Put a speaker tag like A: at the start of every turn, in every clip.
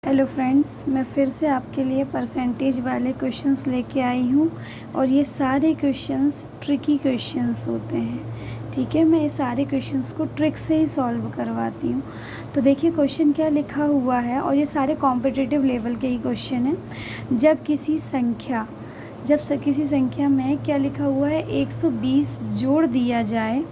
A: Hello friends, मैं फिर से आपके लिए परसेंटेज वाले क्वेश्चंस लेके आई हूँ और ये सारे क्वेश्चंस ट्रिकी क्वेश्चंस होते हैं। ठीक है, मैं ये सारे क्वेश्चंस को ट्रिक से ही सॉल्व करवाती हूँ। तो देखिए क्वेश्चन क्या लिखा हुआ है, और ये सारे कॉम्पिटिटिव लेवल के ही क्वेश्चन हैं। जब किसी संख्या में क्या लिखा हुआ है 120 जोड़ दिया जाए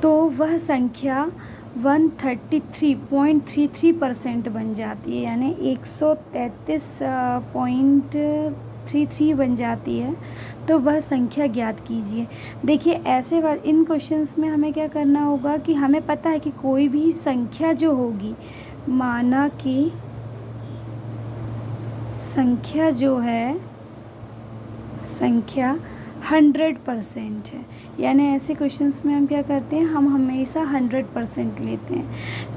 A: तो वह संख्या 133.33% बन जाती है, यानी 133.33 बन जाती है। तो वह संख्या ज्ञात कीजिए। देखिए ऐसे इन क्वेश्चंस में हमें क्या करना होगा कि हमें पता है कि कोई भी संख्या जो होगी, माना कि संख्या जो है संख्या 100% है, यानी ऐसे क्वेश्चंस में हम क्या करते हैं, हम हमेशा 100% लेते हैं।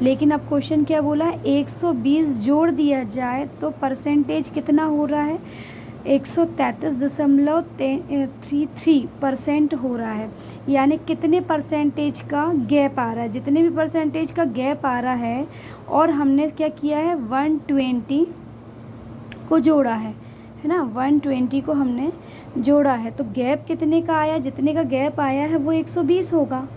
A: लेकिन अब क्वेश्चन क्या बोला है, 120 जोड़ दिया जाए तो परसेंटेज कितना हो रहा है, 133.33% हो रहा है। यानी कितने परसेंटेज का गैप आ रहा है, जितने भी परसेंटेज का गैप आ रहा है और हमने क्या किया है 120 को जोड़ा है ना, 120 को हमने जोड़ा है, तो गैप कितने का आया, जितने का गैप आया है वो 120 होगा।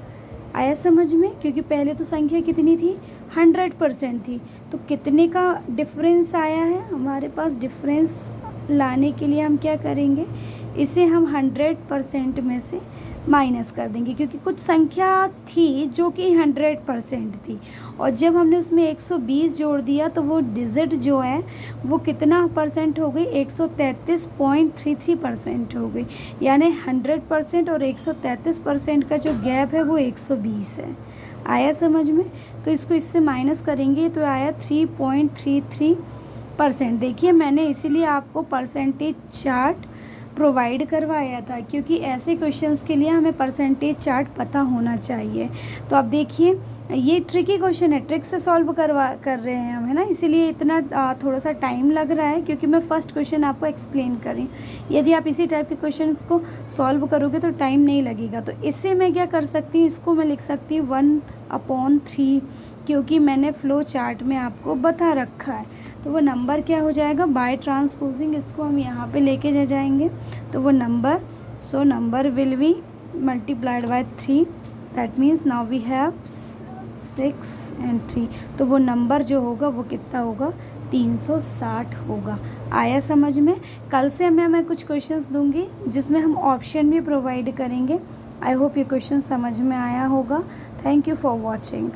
A: आया समझ में, क्योंकि पहले तो संख्या कितनी थी 100% थी, तो कितने का डिफरेंस आया है हमारे पास। डिफरेंस लाने के लिए हम क्या करेंगे, इसे हम 100% में से माइनस कर देंगे, क्योंकि कुछ संख्या थी जो कि 100% थी, और जब हमने उसमें 120 जोड़ दिया तो वो डिजिट जो है वो कितना परसेंट हो गई, 133.33% हो गई। यानी 100% और 133% का जो गैप है वो 120 है। आया समझ में, तो इसको इससे माइनस करेंगे तो आया 3.33%। देखिए मैंने इसीलिए आपको परसेंटेज चार्ट प्रोवाइड करवाया था, क्योंकि ऐसे क्वेश्चंस के लिए हमें परसेंटेज चार्ट पता होना चाहिए। तो अब देखिए ये ट्रिकी क्वेश्चन है, ट्रिक से सॉल्व कर रहे हैं हम, है ना, इसीलिए इतना थोड़ा सा टाइम लग रहा है, क्योंकि मैं फर्स्ट क्वेश्चन आपको एक्सप्लेन करी। यदि आप इसी टाइप के क्वेश्चंस को सॉल्व करोगे तो टाइम नहीं लगेगा। तो इससे मैं क्या कर सकती हूँ, इसको मैं लिख सकती हूँ 1/3, क्योंकि मैंने फ्लो चार्ट में आपको बता रखा है। तो वो नंबर क्या हो जाएगा, बाय ट्रांसपोजिंग इसको हम यहाँ पे लेके जाएंगे, तो वो number will be multiplied by 3, that means now we have 6 and 3, तो वो नंबर जो होगा वो कितना होगा, 360 होगा। आया समझ में। कल से मैं कुछ क्वेश्चंस दूंगी जिसमें हम ऑप्शन भी प्रोवाइड करेंगे। आई होप ये क्वेश्चन समझ में आया होगा। Thank you for watching.